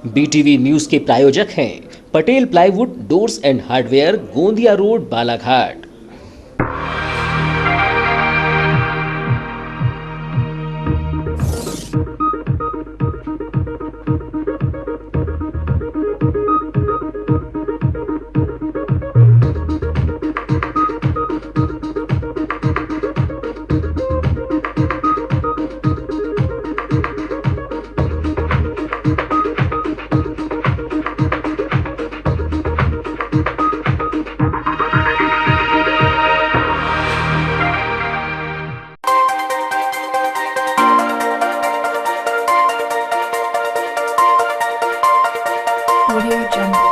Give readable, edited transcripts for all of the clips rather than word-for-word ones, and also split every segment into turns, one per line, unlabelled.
BTV news के प्रायोजक हैं Patel plywood doors and hardware, Gondia road, Balaghat.
Audio Jungle.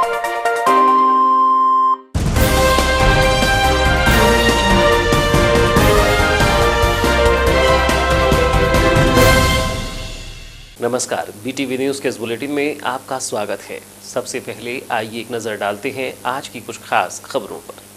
नमस्कार, बीटीवी न्यूज के इस बुलेटिन में आपका स्वागत है। सबसे पहले आइए एक नजर डालते हैं आज की कुछ खास खबरों पर।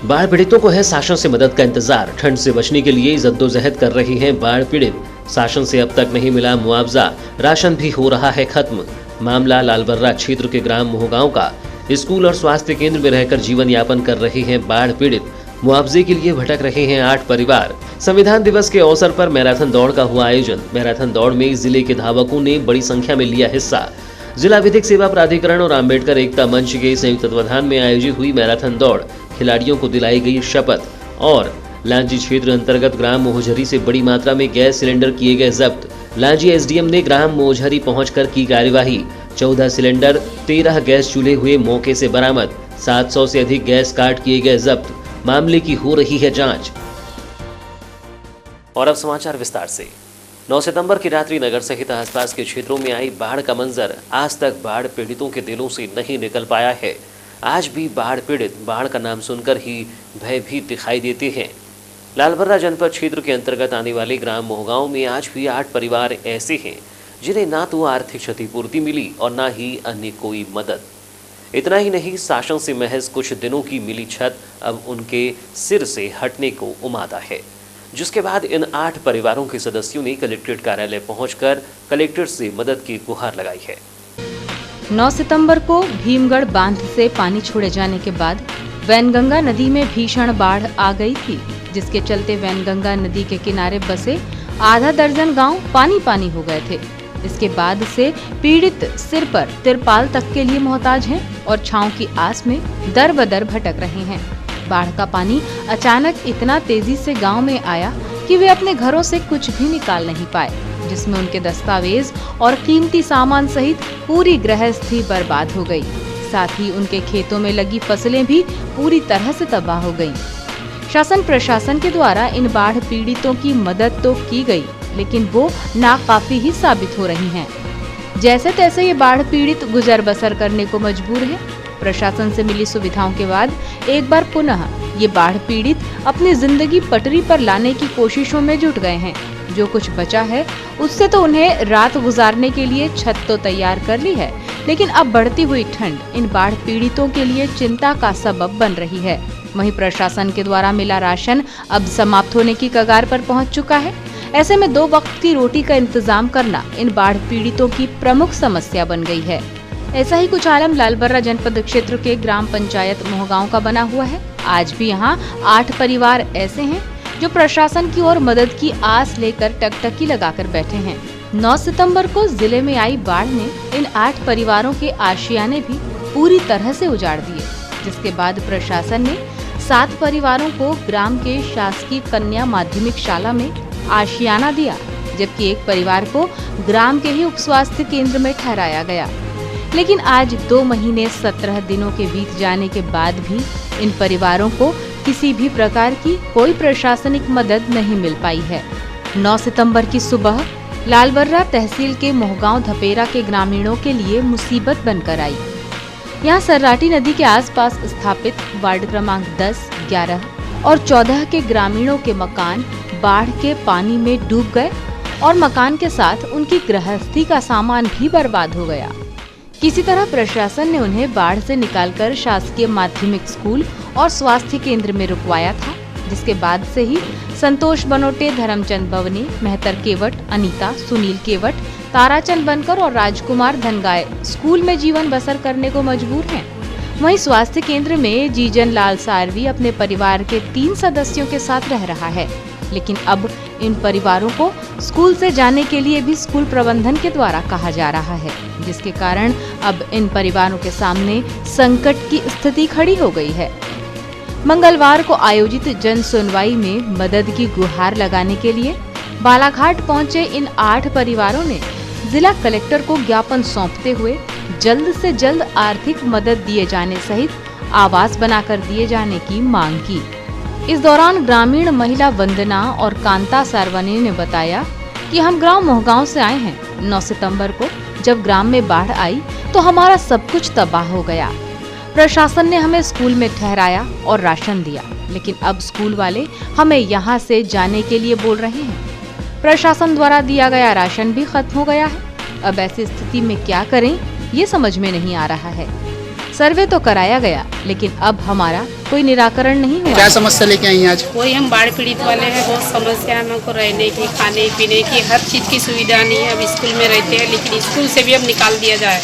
बाढ़ पीड़ितों को है शासन से मदद का इंतजार। ठंड से बचने के लिए जद्दोजहद कर रही हैं बाढ़ पीड़ित। शासन से अब तक नहीं मिला मुआवजा, राशन भी हो रहा है खत्म। मामला लालबर्रा क्षेत्र के ग्राम मोहगांव का। स्कूल और स्वास्थ्य केंद्र में रहकर जीवन यापन कर रहे हैं बाढ़ पीड़ित। मुआवजे के लिए भटक रहे हैं 8 परिवार। संविधान दिवस के अवसर पर मैराथन दौड़ का हुआ आयोजन। मैराथन दौड़ में जिले के धावकों ने बड़ी संख्या में लिया हिस्सा। जिला विधिक सेवा प्राधिकरण और अम्बेडकर एकता मंच के संयुक्त तत्वाधान में आयोजित हुई मैराथन दौड़। खिलाड़ियों को दिलाई गई शपथ। और लांजी क्षेत्र अंतर्गत ग्राम मोहझरी से बड़ी मात्रा में गैस सिलेंडर किए गए जब्त। लांजी एसडीएम ने ग्राम मोहझरी पहुंचकर की कार्यवाही। 14 सिलेंडर, 13 गैस चूल्हे हुए मौके से बरामद। 700 से अधिक गैस कार्ड किए गए जब्त। मामले की हो रही है जांच। और अब समाचार विस्तार से। 9 सितंबर की रात्रि नगर सहित आसपास के क्षेत्रों में आई बाढ़ का मंजर आज तक बाढ़ पीड़ितों के दिलों से नहीं निकल पाया है। आज भी बाढ़ पीड़ित बाढ़ का नाम सुनकर ही भयभीत दिखाई देते हैं। लालबर्रा जनपद क्षेत्र के अंतर्गत आने वाले ग्राम मोहगांव में आज भी 8 परिवार ऐसे हैं जिन्हें ना तो आर्थिक क्षतिपूर्ति मिली और ना ही अन्य कोई मदद। इतना ही नहीं, शासन से महज कुछ दिनों की मिली छत अब उनके सिर से हटने को उमादा है। जिसके बाद इन 8 परिवारों के सदस्यों ने कलेक्ट्रेट कार्यालय पहुंचकर कलेक्टर से मदद की गुहार लगाई है।
9 सितंबर को भीमगढ़ बांध से पानी छोड़े जाने के बाद वैनगंगा नदी में भीषण बाढ़ आ गई थी, जिसके चलते वैनगंगा नदी के किनारे बसे आधा दर्जन गांव पानी पानी हो गए थे। इसके बाद से पीड़ित सिर पर तिरपाल तक के लिए मोहताज हैं और छांव की आस में दर बदर भटक रहे हैं। बाढ़ का पानी अचानक इतना तेजी से गांव में आया कि वे अपने घरों से कुछ भी निकाल नहीं पाए, जिसमें उनके दस्तावेज और कीमती सामान सहित पूरी गृहस्थी बर्बाद हो गई। साथ ही उनके खेतों में लगी फसलें भी पूरी तरह से तबाह हो गईं। शासन प्रशासन के द्वारा इन बाढ़ पीड़ितों की मदद तो की गई, लेकिन वो नाकाफी ही साबित हो रही हैं। जैसे तैसे ये बाढ़ पीड़ित गुजर बसर करने को मजबूर है। प्रशासन से मिली सुविधाओं के बाद एक बार पुनः ये बाढ़ पीड़ित अपनी जिंदगी पटरी पर लाने की कोशिशों में जुट गए हैं। जो कुछ बचा है उससे तो उन्हें रात गुजारने के लिए छत तो तैयार कर ली है, लेकिन अब बढ़ती हुई ठंड इन बाढ़ पीड़ितों के लिए चिंता का सबब बन रही है। वहीं प्रशासन के द्वारा मिला राशन अब समाप्त होने की कगार पर पहुंच चुका है। ऐसे में 2 वक्त की रोटी का इंतजाम करना इन बाढ़ पीड़ितों की प्रमुख समस्या बन गई है। ऐसा ही कुछ आलम लालबर्रा जनपद क्षेत्र के ग्राम पंचायत मोहगांव का बना हुआ है। आज भी यहाँ 8 परिवार ऐसे हैं जो प्रशासन की ओर मदद की आस लेकर टकटकी लगाकर बैठे हैं। 9 सितंबर को जिले में आई बाढ़ ने इन 8 परिवारों के आशियाने भी पूरी तरह से उजाड़ दिए, जिसके बाद प्रशासन ने 7 परिवारों को ग्राम के शासकीय कन्या माध्यमिक शाला में आशियाना दिया, जबकि एक परिवार को ग्राम के ही उप स्वास्थ्य केंद्र में ठहराया गया। लेकिन आज 2 महीने 17 दिनों के बीत जाने के बाद भी इन परिवारों को किसी भी प्रकार की कोई प्रशासनिक मदद नहीं मिल पाई है। 9 सितंबर की सुबह लालबर्रा तहसील के मोहगांव धपेरा के ग्रामीणों के लिए मुसीबत बनकर आई। यहाँ सर्राटी नदी के आसपास स्थापित वार्ड क्रमांक 10, 11 और 14 के ग्रामीणों के मकान बाढ़ के पानी में डूब गए और मकान के साथ उनकी गृहस्थी का सामान भी बर्बाद हो गया। किसी तरह प्रशासन ने उन्हें बाढ़ से निकालकर शासकीय माध्यमिक स्कूल और स्वास्थ्य केंद्र में रुकवाया था, जिसके बाद से ही संतोष बनोटे, धर्मचंद बवने, मेहतर केवट, अनीता, सुनील केवट, ताराचंद बनकर और राजकुमार धनगाय स्कूल में जीवन बसर करने को मजबूर हैं। वहीं स्वास्थ्य केंद्र में जीजन लाल सारवी अपने परिवार के 3 सदस्यों के साथ रह रहा है, लेकिन अब इन परिवारों को स्कूल से जाने के लिए भी स्कूल प्रबंधन के द्वारा कहा जा रहा है, जिसके कारण अब इन परिवारों के सामने संकट की स्थिति खड़ी हो गई है। मंगलवार को आयोजित जन सुनवाई में मदद की गुहार लगाने के लिए बालाघाट पहुंचे इन 8 परिवारों ने जिला कलेक्टर को ज्ञापन सौंपते हुए जल्द से जल्द आर्थिक मदद दिए जाने सहित आवास बनाकर दिए जाने की मांग की। इस दौरान ग्रामीण महिला वंदना और कांता सारवने ने बताया कि हम ग्राम मोहगांव से आए हैं। 9 सितंबर को जब ग्राम में बाढ़ आई तो हमारा सब कुछ तबाह हो गया। प्रशासन ने हमें स्कूल में ठहराया और राशन दिया, लेकिन अब स्कूल वाले हमें यहाँ से जाने के लिए बोल रहे हैं। प्रशासन द्वारा दिया गया राशन भी खत्म हो गया है। अब ऐसी स्थिति में क्या करें, ये समझ में नहीं आ रहा है। सर्वे तो कराया गया, लेकिन अब हमारा कोई निराकरण नहीं हुआ।
क्या समस्या लेके आई हैं आज?
वही हम बाढ़ पीड़ित वाले हैं, बहुत समस्या है हमको, रहने की, खाने पीने की, हर चीज़ की सुविधा नहीं है। अब स्कूल में रहते हैं, लेकिन स्कूल से भी अब निकाल दिया जाए,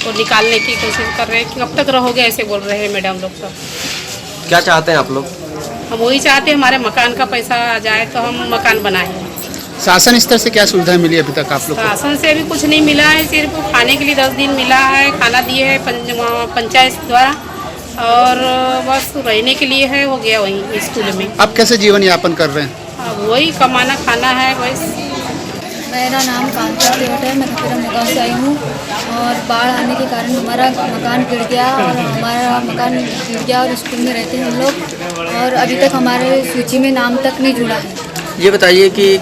तो निकालने की कोशिश कर रहे हैं कि कब तक रहोगे, ऐसे बोल रहे हैं मैडम लोग। सब
क्या चाहते हैं आप लोग?
हम वही चाहते हैं हमारे मकान का पैसा आ जाए तो हम मकान बनाए।
शासन स्तर से क्या सुविधा मिली अभी तक आप लोग को?
शासन से भी कुछ नहीं मिला है, सिर्फ खाने के लिए 10 दिन मिला है, खाना दिए है पंचायत द्वारा, और बस रहने के लिए है, हो गया वहीं स्कूल में।
अब कैसे जीवन यापन कर रहे हैं?
अब वही कमाना खाना है बस।
मेरा नाम कांता केवट है, मैं खपीरा मोहगांव से आई हूँ। और बाढ़ आने के कारण हमारा मकान गिर गया और स्कूल में रहते हैं हम लोग, और अभी तक हमारे सूची में नाम तक नहीं जुड़ा है।
ये बताइए कि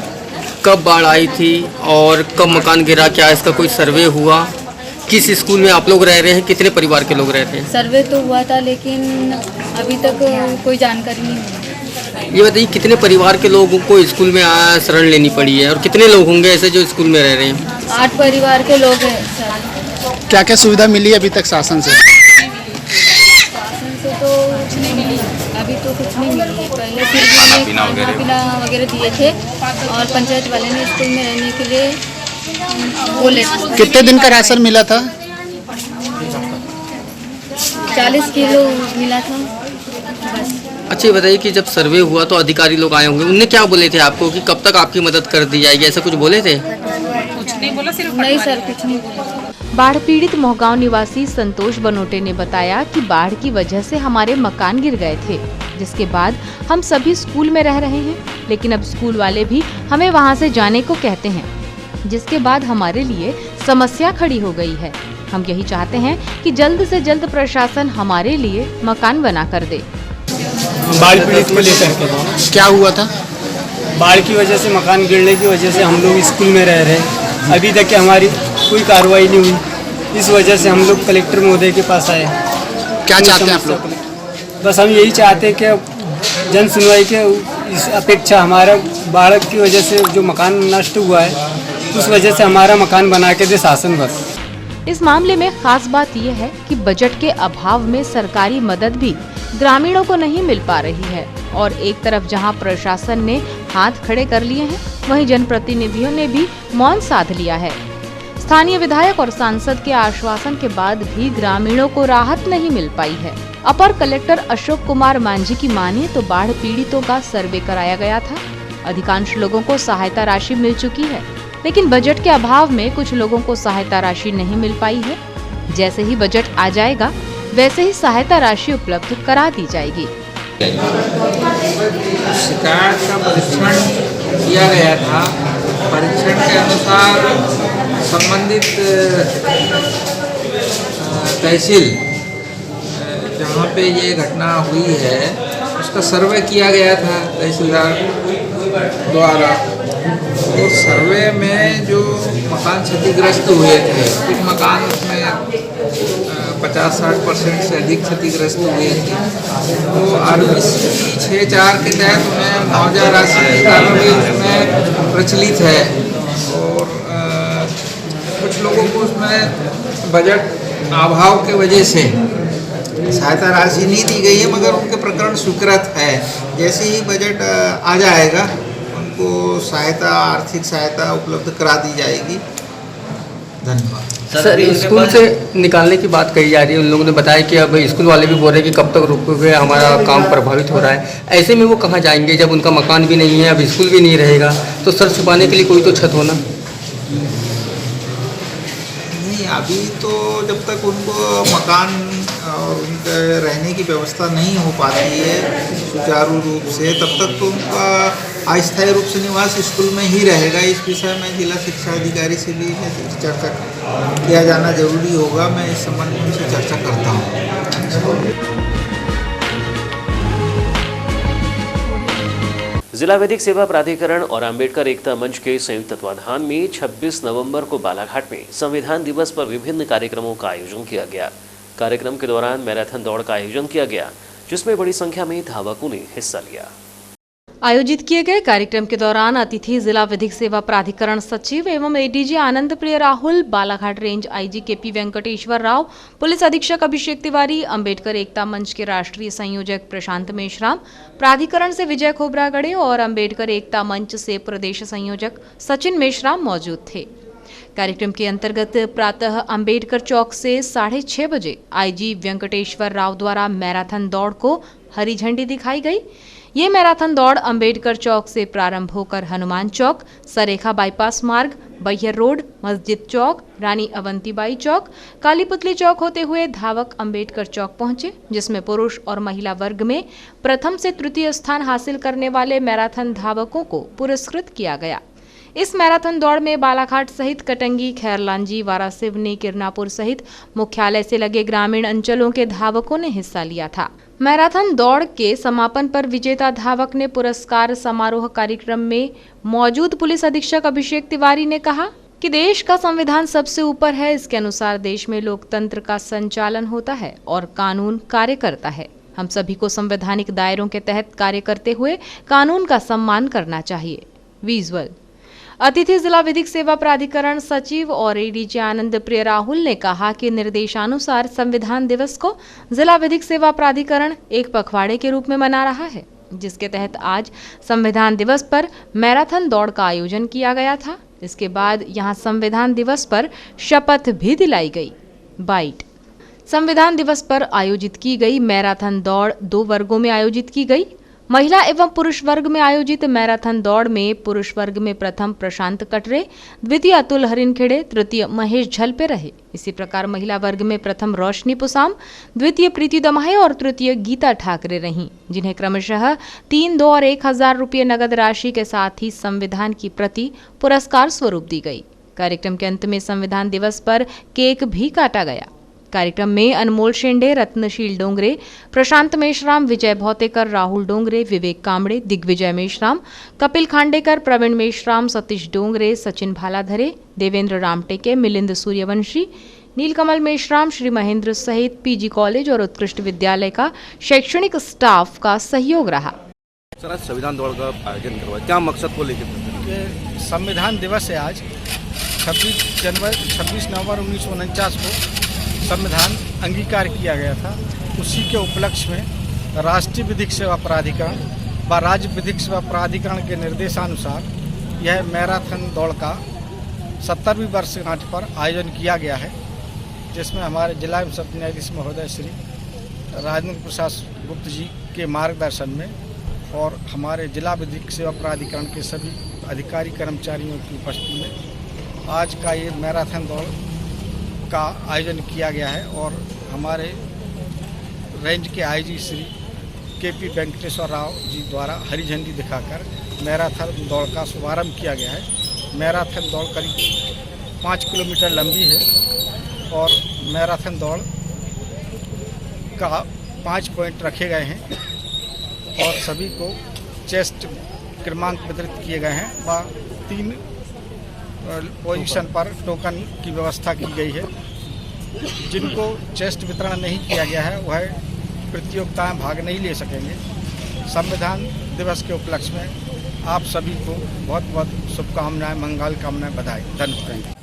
कब बाढ़ आई थी और कब मकान गिरा, क्या इसका कोई सर्वे हुआ? किस स्कूल में आप लोग रह रहे हैं, कितने परिवार के लोग रहते हैं?
सर्वे तो हुआ था, लेकिन अभी तक कोई जानकारी नहीं हुई।
ये बताइए कितने परिवार के लोगों को स्कूल में शरण लेनी पड़ी है और कितने लोग होंगे ऐसे जो स्कूल में रह रहे हैं?
8 परिवार के लोग हैं सर।
क्या क्या सुविधा मिली अभी तक शासन से?
शासन से तो कुछ नहीं मिली, अभी तो कुछ नहीं मिली है। पहले फिर खाना पीना वगैरह दिए थे, और पंचायत वाले ने स्कूल में रहने के लिए बोले।
कितने दिन का राशन मिला था?
40 किलो मिला था बस।
अच्छा, ये बताइए कि जब सर्वे हुआ तो अधिकारी लोग आए होंगे, उनने क्या बोले थे आपको कि कब तक आपकी मदद कर दी जाएगी, ऐसा कुछ बोले थे?
कुछ नहीं बोला, सिर्फ
नहीं सर, कुछ नहीं बोला।
बाढ़ पीड़ित मोहगांव निवासी संतोष बनोटे ने बताया कि बाढ़ की वजह से हमारे मकान गिर गए थे, जिसके बाद हम सभी स्कूल में रह रहे हैं, लेकिन अब स्कूल वाले भी हमें वहां से जाने को कहते हैं, जिसके बाद हमारे लिए समस्या खड़ी हो गई है। हम यही चाहते हैं कि जल्द से जल्द प्रशासन हमारे लिए मकान बना कर दे।
बाढ़ पीड़ित को लेकर के
क्या हुआ था?
बाढ़ की वजह से, मकान गिरने की वजह से हम लोग स्कूल में रह रहे हैं। अभी तक हमारी कोई कार्रवाई नहीं हुई, इस वजह से हम लोग कलेक्टर महोदय के पास आए।
क्या चाहते हैं आप लोग?
बस हम यही चाहते हैं कि जन सुनवाई के इस अपेक्षा हमारा बाढ़ की वजह से जो मकान नष्ट हुआ है, उस वजह से हमारा मकान बना के दे शासन बस।
इस मामले में खास बात यह है कि बजट के अभाव में सरकारी मदद भी ग्रामीणों को नहीं मिल पा रही है, और एक तरफ जहां प्रशासन ने हाथ खड़े कर लिए हैं, वहीं जनप्रतिनिधियों ने भी मौन साध लिया है। स्थानीय विधायक और सांसद के आश्वासन के बाद भी ग्रामीणों को राहत नहीं मिल पाई है। अपर कलेक्टर अशोक कुमार मांझी की माने तो बाढ़ पीड़ितों का सर्वे कराया गया था। अधिकांश लोगों को सहायता राशि मिल चुकी है, लेकिन बजट के अभाव में कुछ लोगों को सहायता राशि नहीं मिल पाई है। जैसे ही बजट आ जाएगा, वैसे ही सहायता राशि उपलब्ध करा दी जाएगी।
शिकायत का परीक्षण किया गया था। परीक्षण के अनुसार संबंधित तहसील जहाँ पे ये घटना हुई है उसका सर्वे किया गया था तहसीलदार द्वारा। और सर्वे में जो मकान क्षतिग्रस्त हुए थे, कुछ मकान उसमें 50-60% से अधिक क्षतिग्रस्त हुए थे, तो RBC 6(4) के तहत उन्हें मुआवजा राशि की कार्रवाई उसमें प्रचलित है। और कुछ लोगों को उसमें बजट अभाव के वजह से सहायता राशि नहीं दी गई है, मगर उनके प्रकरण स्वीकृत है। जैसे ही बजट आ जाएगा उनको सहायता, आर्थिक सहायता उपलब्ध करा दी जाएगी। धन्यवाद।
सर, स्कूल से निकालने की बात कही जा रही है। उन लोगों ने बताया कि अब स्कूल वाले भी बोल रहे हैं कि कब तक रुकोगे, हमारा काम प्रभावित हो रहा है। ऐसे में वो कहाँ जाएंगे जब उनका मकान भी नहीं है, अब स्कूल भी नहीं रहेगा, तो सर छुपाने के लिए कोई तो छत होना।
नहीं, अभी तो जब तक उनको मकान और उनके रहने की व्यवस्था नहीं हो पाती है सुचारू रूप से, तब तक तो उनका अस्थायी रूप से निवास स्कूल में ही रहेगा। इस विषय में जिला शिक्षा अधिकारी से भी चर्चा किया जाना जरूरी होगा। मैं इस संबंध में उनसे चर्चा करता हूँ।
जिला विधिक सेवा प्राधिकरण और अंबेडकर एकता मंच के संयुक्त तत्वाधान में 26 नवंबर को बालाघाट में संविधान दिवस पर विभिन्न कार्यक्रमों का आयोजन किया गया। कार्यक्रम के दौरान मैराथन दौड़ का आयोजन किया गया, जिसमें बड़ी संख्या में धावकों ने हिस्सा लिया।
आयोजित किए गए कार्यक्रम के दौरान अतिथि जिला विधिक सेवा प्राधिकरण सचिव एवं ADG Anand Priya Rahul, Balaghat range IG KP Venkateshwar Rao, police अधीक्षक अभिषेक तिवारी, अंबेडकर एकता मंच के राष्ट्रीय संयोजक प्रशांत मेश्राम, प्राधिकरण से विजय खोबरागड़े और अंबेडकर एकता मंच से प्रदेश संयोजक सचिन मेश्राम मौजूद थे। कार्यक्रम के अंतर्गत प्रातः अंबेडकर चौक से 6:30 बजे आईजी वेंकटेश्वर राव द्वारा मैराथन दौड़ को हरी झंडी दिखाई गई। ये मैराथन दौड़ अंबेडकर चौक से प्रारंभ होकर हनुमान चौक, सरेखा बाईपास मार्ग, बैहर रोड, मस्जिद चौक, रानी अवंतीबाई चौक, कालीपुतली चौक होते हुए धावक अंबेडकर चौक पहुंचे, जिसमें पुरुष और महिला वर्ग में प्रथम से तृतीय स्थान हासिल करने वाले मैराथन धावकों को पुरस्कृत किया गया। इस मैराथन दौड़ में बालाघाट सहित कटंगी, खैरलांजी, वारासिवनी, किरनापुर सहित मुख्यालय से लगे ग्रामीण अंचलों के धावकों ने हिस्सा लिया था। मैराथन दौड़ के समापन पर विजेता धावक ने पुरस्कार समारोह कार्यक्रम में मौजूद पुलिस अधीक्षक अभिषेक तिवारी ने कहा कि देश का संविधान सबसे ऊपर है। इसके अनुसार देश में लोकतंत्र का संचालन होता है और कानून कार्य करता है। हम सभी को संवैधानिक दायरों के तहत कार्य करते हुए कानून का सम्मान करना चाहिए। विजुअल अतिथि जिला विधिक सेवा प्राधिकरण सचिव और एडीजी आनंद प्रिय राहुल ने कहा कि निर्देशानुसार संविधान दिवस को जिला विधिक सेवा प्राधिकरण एक पखवाड़े के रूप में मना रहा है, जिसके तहत आज संविधान दिवस पर मैराथन दौड़ का आयोजन किया गया था। इसके बाद यहां संविधान दिवस पर शपथ भी दिलाई गई। बाइट संविधान दिवस पर आयोजित की गई मैराथन दौड़ 2 वर्गों में आयोजित की गई। महिला एवं पुरुष वर्ग में आयोजित मैराथन दौड़ में पुरुष वर्ग में प्रथम प्रशांत कटरे, द्वितीय अतुल हरिनखेड़े, तृतीय महेश झलपे रहे। इसी प्रकार महिला वर्ग में प्रथम रोशनी पुसाम, द्वितीय प्रीति दमाहे और तृतीय गीता ठाकरे रहीं, जिन्हें क्रमशः 3, 2 और 1,000 रुपये नगद राशि के साथ ही संविधान की प्रति पुरस्कार स्वरूप दी गई। कार्यक्रम के अंत में संविधान दिवस पर केक भी काटा गया। कार्यक्रम में अनमोल शेंडे, रत्नशील डोंगरे, प्रशांत मेश्राम, विजय भौतेकर, राहुल डोंगरे, विवेक कामड़े, दिग्विजय मेश्राम, कपिल खांडेकर, प्रवीण मेश्राम, सतीश डोंगरे, सचिन भालाधरे, देवेंद्र रामटेके, मिलिंद सूर्यवंशी, नीलकमल मेश्राम, श्री महेंद्र सहित पीजी कॉलेज और उत्कृष्ट विद्यालय का शैक्षणिक स्टाफ का सहयोग रहा।
सर, आज संविधान दौड़ का आयोजन करवाया, क्या मकसद को लेकर?
संविधान दिवस है आज 26 नवंबर 1949 को संविधान अंगीकार किया गया था। उसी के उपलक्ष्य में राष्ट्रीय विधिक सेवा प्राधिकरण व राज्य विधिक सेवा प्राधिकरण के निर्देशानुसार यह मैराथन दौड़ का 70वीं वर्षगांठ पर आयोजन किया गया है, जिसमें हमारे जिला एवं सत्र न्यायाधीश महोदय श्री राजेंद्र प्रसाद गुप्त जी के मार्गदर्शन में और हमारे जिला विधिक सेवा प्राधिकरण के सभी अधिकारी कर्मचारियों की उपस्थिति में आज का ये मैराथन दौड़ का आयोजन किया गया है और हमारे रेंज के आईजी श्री केपी वेंकटेश्वर राव जी द्वारा हरी झंडी दिखाकर मैराथन दौड़ का शुभारंभ किया गया है। मैराथन दौड़ करीब 5 किलोमीटर लंबी है और मैराथन दौड़ का 5 पॉइंट रखे गए हैं और सभी को चेस्ट क्रमांक वितरित किए गए हैं व 3 पोजीशन पर टोकन की व्यवस्था की गई है। जिनको चेस्ट वितरण नहीं किया गया है वह प्रतियोगिताएं भाग नहीं ले सकेंगे। संविधान दिवस के उपलक्ष्य में आप सभी को बहुत बहुत शुभकामनाएं, मंगल कामनाएं, बधाई। धन्यवाद।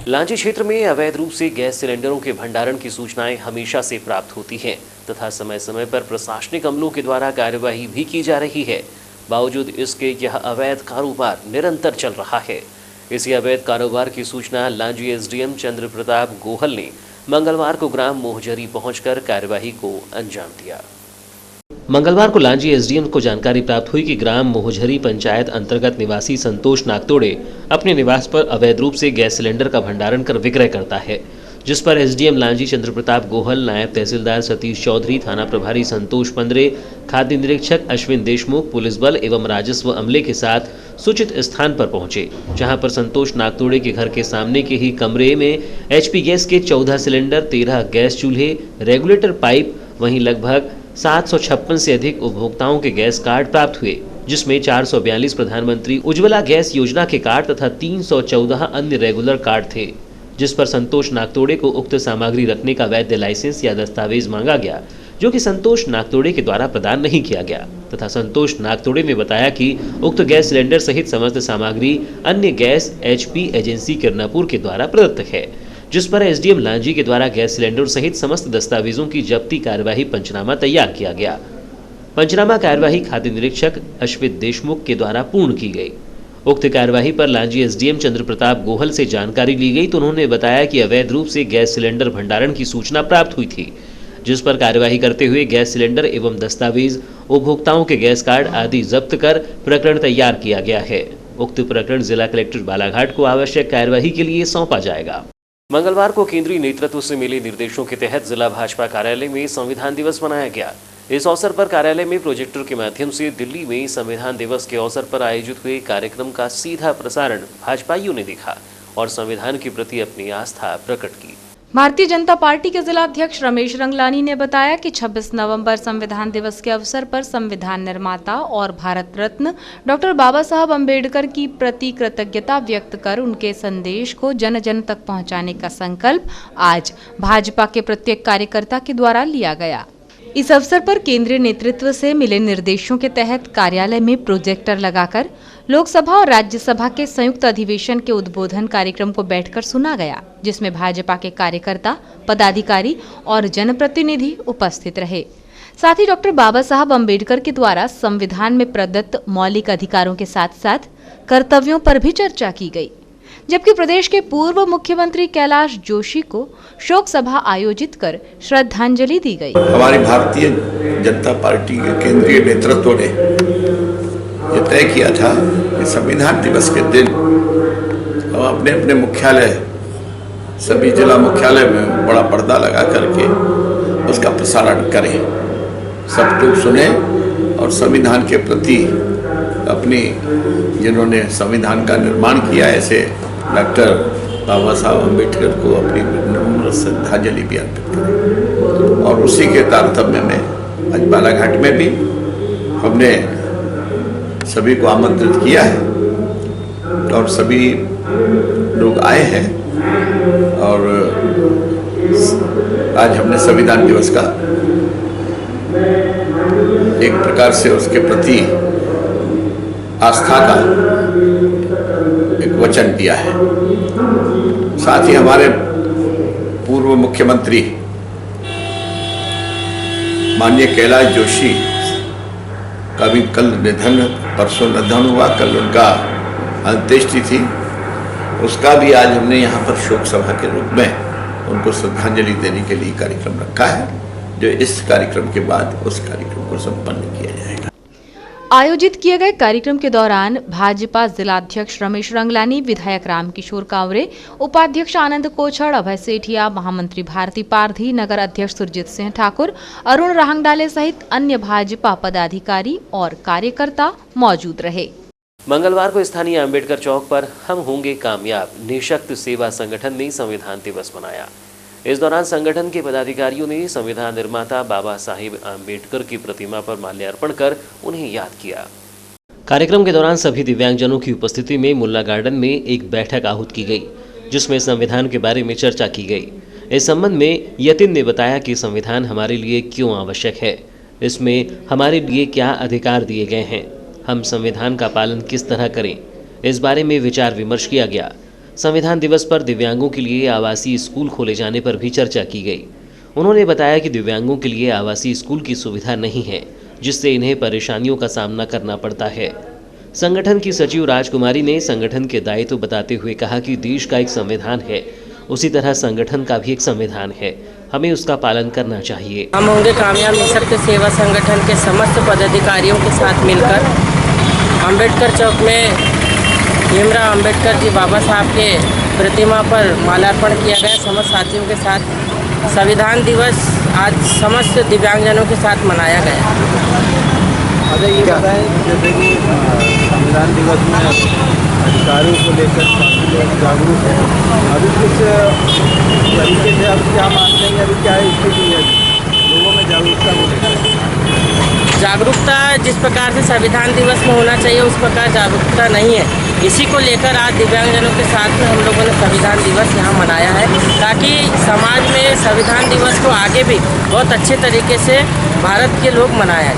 लांजी क्षेत्र में अवैध रूप से गैस सिलेंडरों के भंडारण की सूचनाएं हमेशा से प्राप्त होती हैं तथा समय समय पर प्रशासनिक अमलों के द्वारा कार्यवाही भी की जा रही है। बावजूद इसके यह अवैध कारोबार निरंतर चल रहा है। इसी अवैध कारोबार की सूचना लांजी एसडीएम चंद्र प्रताप गोहल ने मंगलवार को ग्राम मोहझरी पहुंचकर कार्यवाही को अंजाम दिया। मंगलवार को लांजी एसडीएम को जानकारी प्राप्त हुई कि ग्राम मोहझरी पंचायत अंतर्गत निवासी संतोष नागतोड़े अपने निवास पर अवैध रूप से गैस सिलेंडर का भंडारण कर विक्रय करता है, जिस पर एसडीएम लांजी चंद्र प्रताप गोहल, नायब तहसीलदार सतीश चौधरी, थाना प्रभारी संतोष पंद्रे, खाद्य निरीक्षक अश्विन देशमुख, पुलिस बल एवं राजस्व अमले के साथ सूचित स्थान पर पहुंचे, जहां पर संतोष नागतोड़े के घर के सामने के ही कमरे में एचपी गैस के 14 सिलेंडर, 13 गैस चूल्हे, रेगुलेटर पाइप, वहीं लगभग 756 से अधिक उपभोक्ताओं के गैस कार्ड प्राप्त हुए, जिसमें 442 प्रधानमंत्री उज्ज्वला गैस योजना के कार्ड तथा 314 अन्य रेगुलर कार्ड थे, जिस पर संतोष नागतोड़े को उक्त सामग्री रखने का वैध लाइसेंस या दस्तावेज मांगा गया, जो कि संतोष नागतोड़े के द्वारा प्रदान नहीं किया गया तथा संतोष नागतोड़े ने बताया कि उक्त गैस सिलेंडर सहित समस्त सामग्री अन्य गैस एचपी एजेंसी किरनापुर के द्वारा प्रदत्त है, जिस पर एसडीएम लांजी के द्वारा गैस सिलेंडर सहित समस्त दस्तावेजों की जब्ती कार्यवाही पंचनामा तैयार किया गया। पंचनामा कार्यवाही खाद्य निरीक्षक अश्विन देशमुख के द्वारा पूर्ण की गई। उक्त कार्यवाही पर लांजी एसडीएम चंद्र प्रताप गोहल से जानकारी ली गई तो उन्होंने बताया कि अवैध रूप से गैस सिलेंडर भंडारण की सूचना प्राप्त हुई थी, जिस पर कार्यवाही करते हुए गैस सिलेंडर एवं दस्तावेज, उपभोक्ताओं के गैस कार्ड आदि जब्त कर प्रकरण तैयार किया गया है। उक्त प्रकरण जिला कलेक्टर बालाघाट को आवश्यक कार्यवाही के लिए सौंपा जाएगा। मंगलवार को केंद्रीय नेतृत्व से मिले निर्देशों के तहत जिला भाजपा कार्यालय में संविधान दिवस मनाया गया। इस अवसर पर कार्यालय में प्रोजेक्टर के माध्यम से दिल्ली में संविधान दिवस के अवसर पर आयोजित हुए कार्यक्रम का सीधा प्रसारण भाजपाइयों ने देखा और संविधान के प्रति अपनी आस्था प्रकट की।
भारतीय जनता पार्टी के जिला अध्यक्ष रमेश रंगलानी ने बताया कि 26 नवंबर संविधान दिवस के अवसर पर संविधान निर्माता और भारत रत्न डॉक्टर बाबा साहब अम्बेडकर की प्रति कृतज्ञता व्यक्त कर उनके संदेश को जन जन तक पहुंचाने का संकल्प आज भाजपा के प्रत्येक कार्यकर्ता के द्वारा लिया गया। इस अवसर पर केंद्रीय नेतृत्व से मिले निर्देशों के तहत कार्यालय में प्रोजेक्टर लगाकर लोकसभा और राज्यसभा के संयुक्त अधिवेशन के उद्बोधन कार्यक्रम को बैठकर सुना गया, जिसमें भाजपा के कार्यकर्ता, पदाधिकारी और जनप्रतिनिधि उपस्थित रहे। साथ ही डॉक्टर बाबा साहब अम्बेडकर के द्वारा संविधान में प्रदत्त मौलिक अधिकारों के साथ साथ कर्तव्यों पर भी चर्चा की गई, जबकि प्रदेश के पूर्व मुख्यमंत्री कैलाश जोशी को शोक सभा आयोजित कर श्रद्धांजलि दी गई।
हमारी भारतीय जनता पार्टी के केंद्रीय नेतृत्व ने यह तय किया था कि संविधान दिवस के दिन हम अपने अपने मुख्यालय, सभी जिला मुख्यालय में बड़ा पर्दा लगा करके उसका प्रसारण करें, सब लोग सुने और संविधान के प्रति अपनी, जिन्होंने संविधान का निर्माण किया, ऐसे डॉक्टर बाबा साहब अम्बेडकर को अपनी नम्र श्रद्धांजलि भी अर्पित करें। और उसी के तारतम्य में आज बालाघाट में भी हमने सभी को आमंत्रित किया है और सभी लोग आए हैं और आज हमने संविधान दिवस का एक प्रकार से उसके प्रति आस्था का एक वचन दिया है। साथ ही हमारे पूर्व मुख्यमंत्री माननीय कैलाश जोशी का भी कल निधन, परसों निधन हुआ, कल उनका अंत्येष्टि थी, उसका भी आज हमने यहाँ पर शोक सभा के रूप में उनको श्रद्धांजलि देने के लिए कार्यक्रम रखा है, जो इस कार्यक्रम के बाद उस कार्यक्रम को संपन्न किया जाएगा।
आयोजित किए गए कार्यक्रम के दौरान भाजपा जिलाध्यक्ष रमेश रंगलानी, विधायक रामकिशोर कांवरे, उपाध्यक्ष आनंद कोछड़, अभय सेठिया, महामंत्री भारती पारधी, नगर अध्यक्ष सुरजीत सिंह ठाकुर, अरुण राहंगडाले सहित अन्य भाजपा पदाधिकारी और कार्यकर्ता मौजूद रहे।
मंगलवार को स्थानीय अम्बेडकर चौक पर हम होंगे कामयाब निःशक्त सेवा संगठन ने संविधान दिवस मनाया। इस दौरान संगठन के पदाधिकारियों ने संविधान निर्माता बाबा साहिब अम्बेडकर की प्रतिमा पर माल्यार्पण कर उन्हें याद किया। कार्यक्रम के दौरान सभी दिव्यांगजनों की उपस्थिति में मुल्ला गार्डन में एक बैठक आहूत की गई, जिसमें संविधान के बारे में चर्चा की गई। इस संबंध में यतिन ने बताया कि संविधान हमारे लिए क्यों आवश्यक है, इसमें हमारे लिए क्या अधिकार दिए गए हैं, हम संविधान का पालन किस तरह करें, इस बारे में विचार विमर्श किया गया। संविधान दिवस पर दिव्यांगों के लिए आवासीय स्कूल खोले जाने पर भी चर्चा की गई। उन्होंने बताया कि दिव्यांगों के लिए आवासीय स्कूल की सुविधा नहीं है, जिससे इन्हें परेशानियों का सामना करना पड़ता है। संगठन की सचिव राजकुमारी ने संगठन के दायित्व बताते हुए कहा कि देश का एक संविधान है, उसी तरह संगठन का भी एक संविधान है, हमें उसका पालन करना चाहिए।
हम होंगे कामयाब निःशक्त सेवा संगठन के समस्त पदाधिकारियों के साथ मिलकर अंबेडकर चौक में भीमराव अंबेडकर जी बाबा साहब के प्रतिमा पर माल्यार्पण किया गया। समस्त साथियों के साथ संविधान दिवस आज समस्त दिव्यांगजनों के साथ मनाया गया।
अच्छा, ये बताएं जैसे कि संविधान दिवस में अधिकारों को लेकर काफी लोग जागरूक हैं, अभी कुछ तरीके से आप क्या मानते हैं, अभी क्या स्थिति है लोगों में जागरूकता को लेकर?
जागरूकता जिस प्रकार से संविधान दिवस में होना चाहिए उस प्रकार जागरूकता नहीं है। इसी को लेकर आज दिव्यांगजनों के साथ में हम लोगों ने संविधान दिवस यहाँ मनाया है, ताकि समाज में संविधान दिवस को आगे भी बहुत अच्छे तरीके से भारत के लोग मनाएं।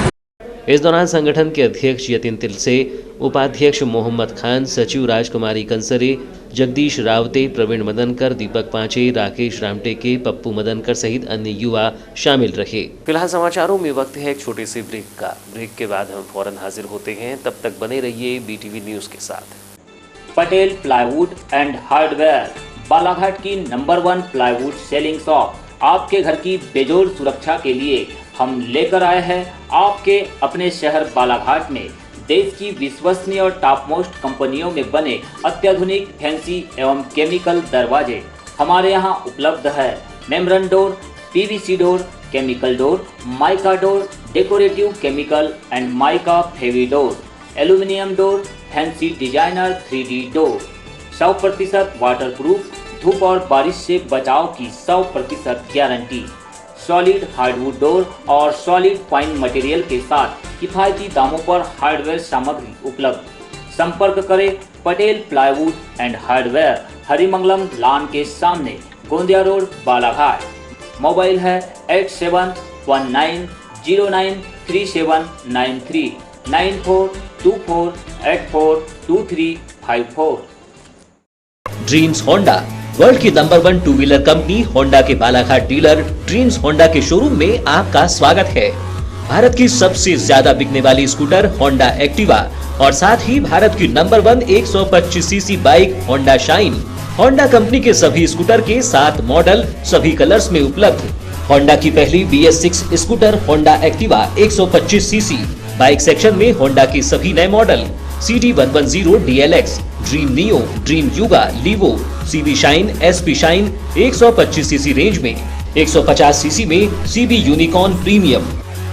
इस दौरान संगठन के अध्यक्ष यतिन तिलसे, उपाध्यक्ष मोहम्मद खान, सचिव राजकुमारी कंसरे, जगदीश रावते, प्रवीण मदनकर, दीपक पांचे, राकेश रामटेके, पप्पू मदनकर सहित अन्य युवा शामिल रहे। फिलहाल समाचारों में वक्त है एक छोटे से ब्रेक का। ब्रेक के बाद हम फौरन हाजिर होते हैं, तब तक बने रहिए BTV न्यूज के साथ।
Patel plywood and hardware, Balaghat की नंबर 1 प्लाईवुड सेलिंग शॉप। आपके घर की बेजोड़ सुरक्षा के लिए हम लेकर आए हैं आपके अपने शहर बालाघाट में देश की विश्वसनीय और टॉप मोस्ट कंपनियों में बने अत्याधुनिक फैंसी एवं केमिकल दरवाजे। हमारे यहाँ उपलब्ध है membrane door, PVC door, chemical door, mica door, decorative chemical and mica फेवी door, aluminium door, fancy designer 3D door, 100% waterproof, धूप और बारिश से बचाव की 100% गारंटी, सॉलिड हार्डवुड डोर और सॉलिड फाइन मटेरियल के साथ किफायती दामों पर हार्डवेयर सामग्री उपलब्ध। संपर्क करें पटेल प्लाईवुड एंड हार्डवेयर, हरिमंगलम लान के सामने, गोंदिया रोड, बालाघाट। मोबाइल है 8719093793 9424842354।
ड्रीम्स होंडा, वर्ल्ड की number 1 two wheeler company Honda के बालाघाट डीलर ड्रीम्स होंडा के शोरूम में आपका स्वागत है। भारत की सबसे ज्यादा बिकने वाली स्कूटर होंडा एक्टिवा और साथ ही भारत की number 1 125 cc bike Honda shine. Honda company के सभी स्कूटर के 7 मॉडल सभी कलर्स में उपलब्ध। होंडा की पहली BS6 scooter Honda Activa 125 cc. Bike section में होंडा के सभी नए model CD110 DLX, Dream Neo, Dream Yuga, Livo, CB Shine, SP Shine 125 cc range में, 150 सीसी में CB यूनिकॉर्न प्रीमियम,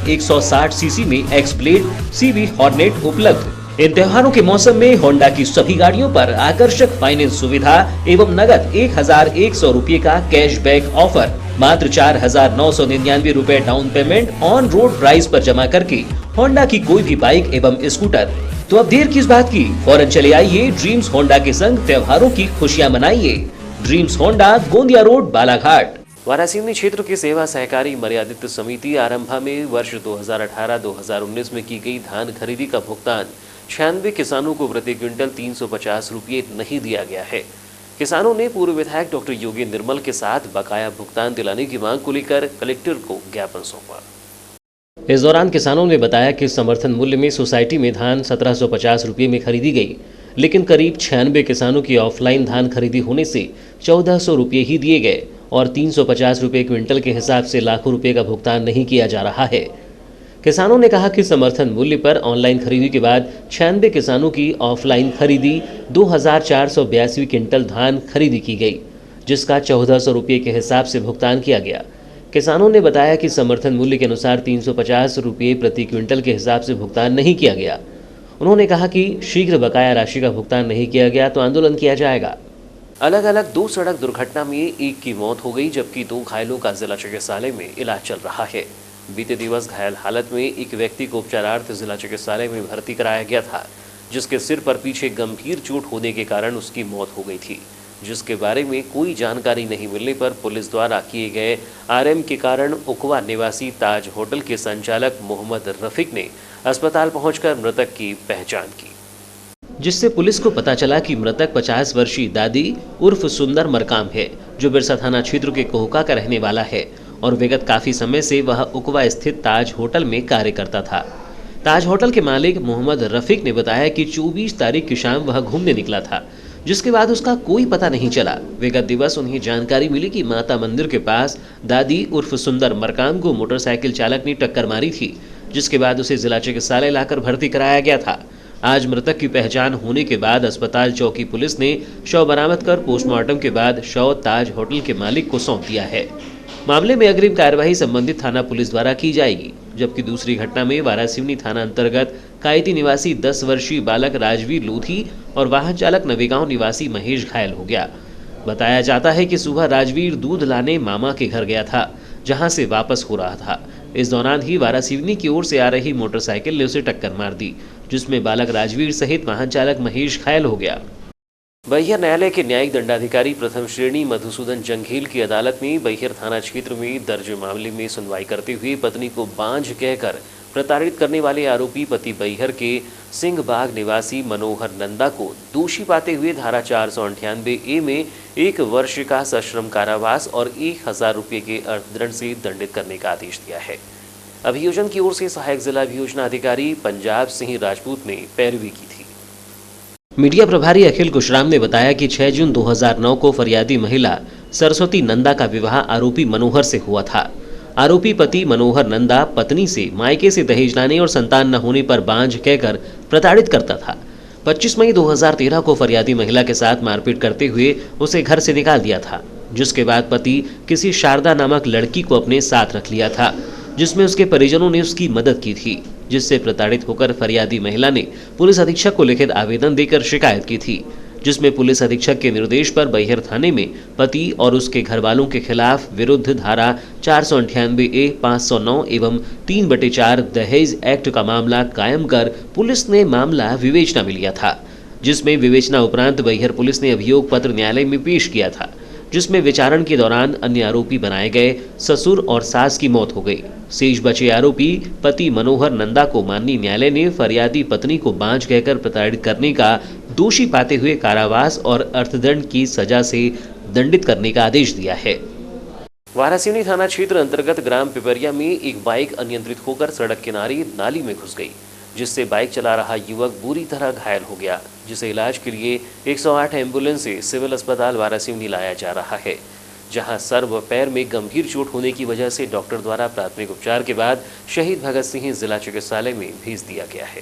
160 सीसी में एक्स ब्लेड, CB हॉर्नेट उपलब्ध। इन त्योहारों के मौसम में होंडा की सभी गाड़ियों पर आकर्षक फाइनेंस सुविधा एवं नगद 1100 रुपये का कैशबैक ऑफर। मात्र 4999 रुपए down payment on road price पर जमा करके होंडा की कोई भी बाइक एवं स्कूटर। तो अब देर किस बात की, फौरन चले आइए ड्रीम्स होंडा के संग त्योहारों की खुशियां मनाइए। Dreams Honda, Gondia road, Balaghat. Waraseoni क्षेत्र की सेवा सहकारी मर्यादित समिति आरंभा में वर्ष 2018-2019 में की गई धान खरीदी का भुगतान 96 किसानों को प्रति क्विंटल 350 रुपये नहीं दिया गया है। किसानों ने पूर्व विधायक डॉक्टर योगी निर्मल के साथ बकाया भुगतान दिलाने की मांग को लेकर कलेक्टर को ज्ञापन सौंपा। इस दौरान किसानों ने बताया कि समर्थन मूल्य में सोसाइटी में धान 1750 रुपये में खरीदी गई, लेकिन करीब 96 किसानों की ऑफलाइन धान खरीदी होने से 1400 रुपये ही दिए गए और 350 रुपये क्विंटल के हिसाब से लाखों रुपये का भुगतान नहीं किया जा रहा है। किसानों ने कहा कि समर्थन मूल्य पर ऑनलाइन खरीदी के बाद 96 किसानों की ऑफलाइन खरीदी 2482 क्विंटल धान खरीदी की गई, जिसका 1400 रुपये के हिसाब से भुगतान किया गया। किसानों ने बताया कि समर्थन मूल्य के अनुसार 350 रुपये प्रति क्विंटल के हिसाब से भुगतान नहीं किया गया। उन्होंने कहा कि शीघ्र बकाया राशि का भुगतान नहीं किया गया तो आंदोलन किया जाएगा। अलग अलग 2 सड़क दुर्घटना में एक की मौत हो गई, जबकि 2 घायलों का जिला चिकित्सालय में इलाज चल रहा है। बीते दिवस घायल हालत में एक व्यक्ति को उपचारार्थ जिला चिकित्सालय में भर्ती कराया गया था, जिसके सिर पर पीछे गंभीर चोट होने के कारण उसकी मौत हो गई थी, जिसके बारे में कोई जानकारी नहीं मिलने पर पुलिस द्वारा किए गए RM के कारण उकवा निवासी ताज होटल के संचालक मोहम्मद रफीक ने अस्पताल पहुंचकर मृतक की पहचान की। जिससे पुलिस को पता चला कि मृतक 50 वर्षीय दादी उर्फ सुंदर मरकाम है, जो बिरसा थाना क्षेत्र के कोहका का रहने वाला है और विगत काफी समय से वह उकवा स्थित ताज होटल में कार्य करता था। ताज होटल के मालिक मोहम्मद रफीक ने बताया कि 24 तारीख की शाम वह घूमने निकला था, जिसके बाद उसका कोई पता नहीं चला। विगत दिवस उन्हें जानकारी मिली कि माता मंदिर के पास दादी उर्फ सुंदर मरकाम को मोटरसाइकिल चालक ने टक्कर मारी थी, जिसके बाद उसे जिला चिकित्सालय लाकर भर्ती कराया गया था। आज मृतक की पहचान होने के बाद अस्पताल चौकी पुलिस ने शव बरामद कर पोस्टमार्टम के बाद शव ताज होटल के मालिक को सौंप दिया है। मामले में अग्रिम कार्यवाही संबंधित थाना पुलिस द्वारा की जाएगी, जबकि दूसरी घटना में वारासिवनी थाना अंतर्गत कायती निवासी 10 वर्षीय बालक राजवीर लोधी और वाहन चालक नवेगांव निवासी महेश घायल हो गया। बताया जाता है कि सुबह राजवीर दूध लाने मामा के घर गया था, जहां से वापस हो रहा था। इस दौरान ही वारासिवनी की ओर से आ रही मोटरसाइकिल ने उसे टक्कर मार दी, जिसमें बालक राजवीर सहित वाहन चालक महेश घायल हो गया। बैहर न्यायालय के न्यायिक दंडाधिकारी प्रथम श्रेणी मधुसूदन जंघेल की अदालत में बैहर थाना क्षेत्र में दर्ज मामले में सुनवाई करते हुए पत्नी को बांझ कहकर प्रताड़ित करने वाले आरोपी पति बैहर के सिंह बाग निवासी मनोहर नंदा को दोषी पाते हुए धारा 498A में 1 वर्ष का सश्रम कारावास और 1000 रुपये के अर्थदंड से दंडित करने का आदेश दिया है। अभियोजन की ओर से सहायक जिला अभियोजन अधिकारी पंजाब सिंह राजपूत ने पैरवी की थी। मीडिया प्रभारी अखिल कुशराम ने बताया कि 6 जून 2009 को फरियादी महिला सरस्वती नंदा का विवाह आरोपी मनोहर से हुआ था। आरोपी पति मनोहर नंदा पत्नी से मायके से दहेज लाने और संतान न होने पर बांझ कहकर प्रताड़ित करता था। 25 मई 2013 को फरियादी महिला के साथ मारपीट करते हुए उसे घर से निकाल दिया था, जिसके बाद पति किसी शारदा नामक लड़की को अपने साथ रख लिया था, जिसमें उसके परिजनों ने उसकी मदद की थी, जिससे प्रताड़ित होकर फरियादी महिला ने पुलिस अधीक्षक को लिखित आवेदन देकर शिकायत की थी, जिसमें पुलिस अधीक्षक के निर्देश पर बैहर थाने में पति और उसके घर वालों के खिलाफ विरुद्ध धारा 498A 509 एवं 3/4 दहेज एक्ट का मामला कायम कर पुलिस ने मामला विवेचना में लिया था, जिसमें विवेचना उपरांत बैहर पुलिस ने अभियोग पत्र न्यायालय में पेश किया था, जिसमें विचारण के दौरान अन्य आरोपी बनाए गए ससुर और सास की मौत हो गई। शेष बचे आरोपी पति मनोहर नंदा को माननीय न्यायालय ने फरियादी पत्नी को बांझ कहकर प्रताड़ित करने का दोषी पाते हुए कारावास और अर्थदंड की सजा से दंडित करने का आदेश दिया है। वारासिवनी थाना क्षेत्र अंतर्गत ग्राम पिपरिया में एक बाइक अनियंत्रित होकर सड़क किनारे नाली में घुस गई, जिससे बाइक चला रहा युवक बुरी तरह घायल हो गया, जिसे इलाज के लिए 108 एम्बुलेंस से सिविल अस्पताल वारासिवनी लाया जा रहा है, जहां सर व पैर में गंभीर चोट होने की वजह से डॉक्टर द्वारा प्राथमिक उपचार के बाद शहीद भगत सिंह जिला चिकित्सालय में भेज दिया गया है।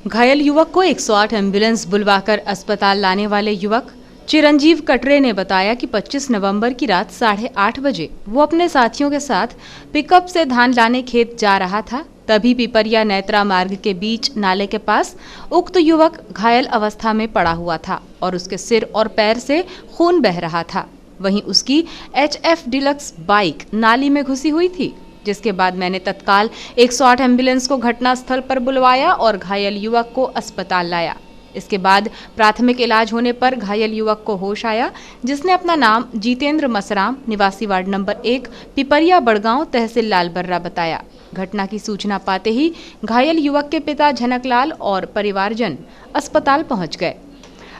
घायल युवक को 108 एम्बुलेंस बुलवाकर अस्पताल लाने वाले युवक चिरंजीव कटरे ने बताया कि 25 नवंबर की रात 8:30 बजे वो अपने साथियों के साथ पिकअप से धान लाने खेत जा रहा था। तभी पिपरिया नेत्रा मार्ग के बीच नाले के पास उक्त युवक घायल अवस्था में पड़ा हुआ था और उसके सिर और पैर से खून बह रहा था। वहीं उसकी HF डिलक्स बाइक नाली में घुसी हुई थी, जिसके बाद मैंने तत्काल 108 एम्बुलेंस को घटनास्थल पर बुलवाया और घायल युवक को अस्पताल लाया। इसके बाद प्राथमिक इलाज होने पर घायल युवक को होश आया, जिसने अपना नाम जितेंद्र मसराम निवासी वार्ड नंबर 1 पिपरिया बड़गांव तहसील लालबर्रा बताया। घटना की सूचना पाते ही घायल युवक के पिता झनकलाल और परिवारजन अस्पताल पहुंच गए।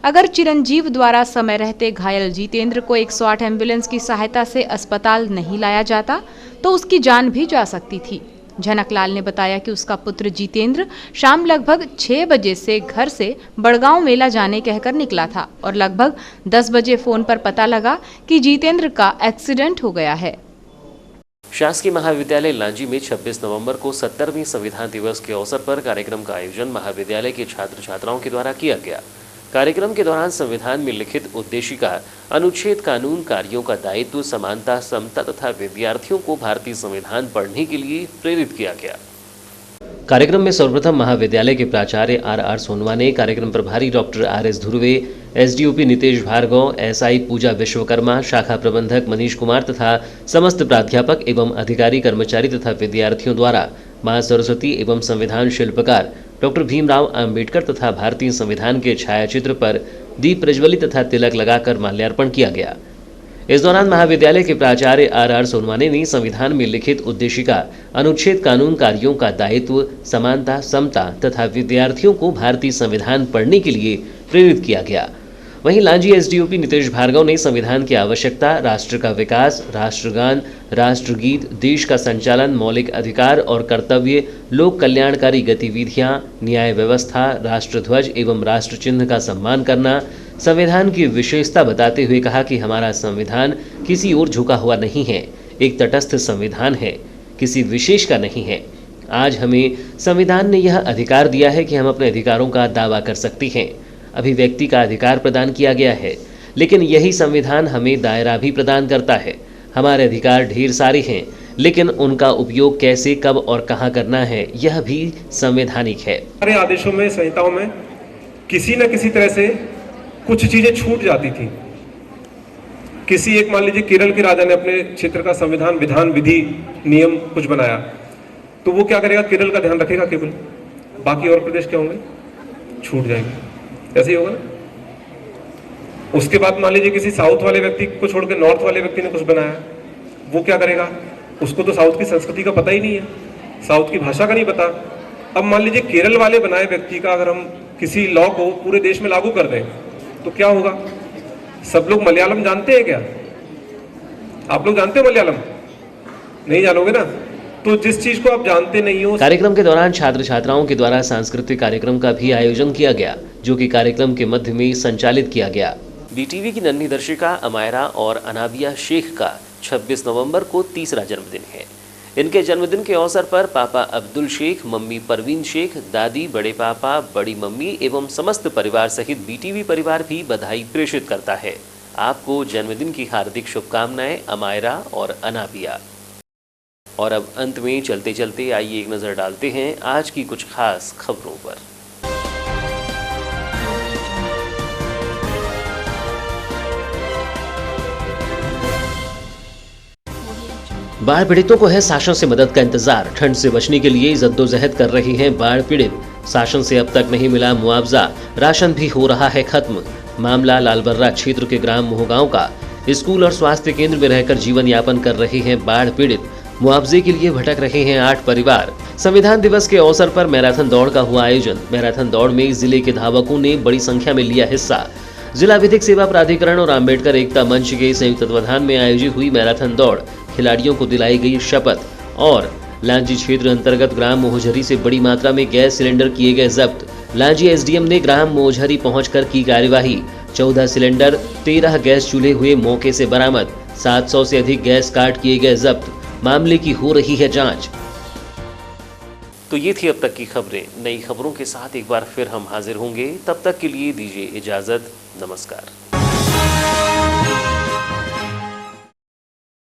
अगर चिरंजीव द्वारा समय रहते घायल जितेंद्र को 108 एम्बुलेंस की सहायता से अस्पताल नहीं लाया जाता तो उसकी जान भी जा सकती थी। झनकलाल ने बताया कि उसका पुत्र जितेंद्र शाम लगभग 6 बजे से घर से बड़गांव मेला जाने कहकर निकला था और लगभग 10 बजे फोन पर पता लगा कि जितेंद्र का एक्सीडेंट हो गया है।
शासकीय महाविद्यालय लांजी में 26 नवंबर को 70वें संविधान दिवस के अवसर पर कार्यक्रम का आयोजन महाविद्यालय के छात्र छात्राओं के द्वारा किया गया। कार्यक्रम के दौरान संविधान में लिखित उद्देशिका, अनुच्छेद, कानून, कार्यों का दायित्व, समानता, समता तथा विद्यार्थियों को भारतीय संविधान पढ़ने के लिए प्रेरित किया गया। कार्यक्रम में सर्वप्रथम महाविद्यालय के प्राचार्य RR सोनवाने, कार्यक्रम प्रभारी doctor RS Dhurve, SDOP Nitesh Bhargav, SI Pooja Vishwakarma, शाखा प्रबंधक मनीष कुमार तथा समस्त प्राध्यापक एवं अधिकारी कर्मचारी तथा विद्यार्थियों द्वारा मां सरस्वती एवं संविधान शिल्पकार डॉक्टर भीमराव अंबेडकर तथा भारतीय संविधान के छायाचित्र पर दीप प्रज्वलित तथा तिलक लगाकर माल्यार्पण किया गया। इस दौरान महाविद्यालय के प्राचार्य आर सोनवाने ने संविधान में लिखित उद्देशिका, अनुच्छेद कानून कार्यों का दायित्व, समानता, समता तथा विद्यार्थियों को भारतीय संविधान पढ़ने के लिए प्रेरित किया गया। वहीं लांजी एसडीओपी नितेश भार्गव ने संविधान की आवश्यकता, राष्ट्र का विकास, राष्ट्रगान, राष्ट्रगीत, देश का संचालन, मौलिक अधिकार और कर्तव्य, लोक कल्याणकारी गतिविधियां, न्याय व्यवस्था, राष्ट्रध्वज एवं राष्ट्र चिन्ह का सम्मान करना, संविधान की विशेषता बताते हुए कहा कि हमारा संविधान किसी ओर झुका हुआ नहीं है, एक तटस्थ संविधान है, किसी विशेष का नहीं है। आज हमें संविधान ने यह अधिकार दिया है कि हम अपने अधिकारों का दावा कर सकते हैं। अभिव्यक्ति का अधिकार प्रदान किया गया है, लेकिन यही संविधान हमें दायरा भी प्रदान करता है। हमारे अधिकार ढेर सारे हैं, लेकिन उनका उपयोग कैसे, कब और कहां करना है, यह भी संवैधानिक है।
हमारे आदेशों में, संहिताओं में किसी न किसी तरह से कुछ चीजें छूट जाती थी। किसी एक, मान लीजिए केरल के राजा ने अपने क्षेत्र का संविधान, विधान, विधि, नियम कुछ बनाया, तो वो क्या करेगा? केरल का ध्यान रखेगा केवल, बाकी और प्रदेश क्या होंगे? छूट जाएंगे। ऐसे ही होगा ना। उसके बाद मान लीजिए किसी साउथ वाले व्यक्ति को छोड़कर नॉर्थ वाले व्यक्ति ने कुछ बनाया, वो क्या करेगा? उसको तो साउथ की संस्कृति का पता ही नहीं है, साउथ की भाषा का नहीं पता। अब मान लीजिए केरल वाले बनाए व्यक्ति का अगर हम किसी लॉ को पूरे देश में लागू कर दें तो क्या होगा? सब लोग मलयालम जानते हैं क्या? आप लोग जानते हो मलयालम? नहीं जानोगे ना। तो जिस चीज को आप जानते नहीं हो।
कार्यक्रम के दौरान छात्र छात्राओं के द्वारा सांस्कृतिक कार्यक्रम का भी आयोजन किया गया, जो कि कार्यक्रम के मध्य में संचालित किया गया। बीटीवी की नन्ही दर्शिका अमायरा और अनाबिया शेख का 26 नवंबर को तीसरा जन्मदिन है। इनके जन्मदिन के अवसर पर पापा अब्दुल शेख, मम्मी परवीन शेख, दादी, बड़े पापा, बड़ी मम्मी एवं समस्त परिवार सहित बीटीवी परिवार भी बधाई प्रेषित करता है। आपको जन्मदिन की हार्दिक शुभकामनाएं अमायरा और अनाबिया। और अब अंत में चलते चलते आइए एक नजर डालते हैं आज की कुछ खास खबरों पर। बाढ़ पीड़ितों को है शासन से मदद का इंतजार। ठंड से बचने के लिए जद्दोजहद कर रही हैं बाढ़ पीड़ित। शासन से अब तक नहीं मिला मुआवजा, राशन भी हो रहा है खत्म। मामला लालबर्रा क्षेत्र के ग्राम मोहगांव का। स्कूल और स्वास्थ्य केंद्र में रहकर जीवन यापन कर रहे हैं बाढ़ पीड़ित। मुआवजे के लिए भटक रहे हैं 8 परिवार। संविधान दिवस के अवसर पर मैराथन दौड़ का हुआ आयोजन। मैराथन दौड़ में जिले के धावकों ने बड़ी संख्या में लिया हिस्सा। जिला विधिक सेवा प्राधिकरण और अम्बेडकर एकता मंच के संयुक्त तत्वाधान में आयोजित हुई मैराथन दौड़। खिलाड़ियों को दिलाई गई शपथ। और लांजी क्षेत्र अंतर्गत ग्राम मोहझरी से बड़ी मात्रा में गैस सिलेंडर किए गए जब्त। लांजी एसडीएम ने ग्राम मोहझरी पहुंचकर की कार्यवाही। 14 सिलेंडर, 13 गैस चूल्हे हुए मौके से बरामद। 700 से अधिक गैस कार्ड किए गए जब्त। मामले की हो रही है जांच। तो ये थी अब तक की खबरें। नई खबरों के साथ एक बार फिर हम हाजिर होंगे। तब तक के लिए दीजिए इजाजत। नमस्कार।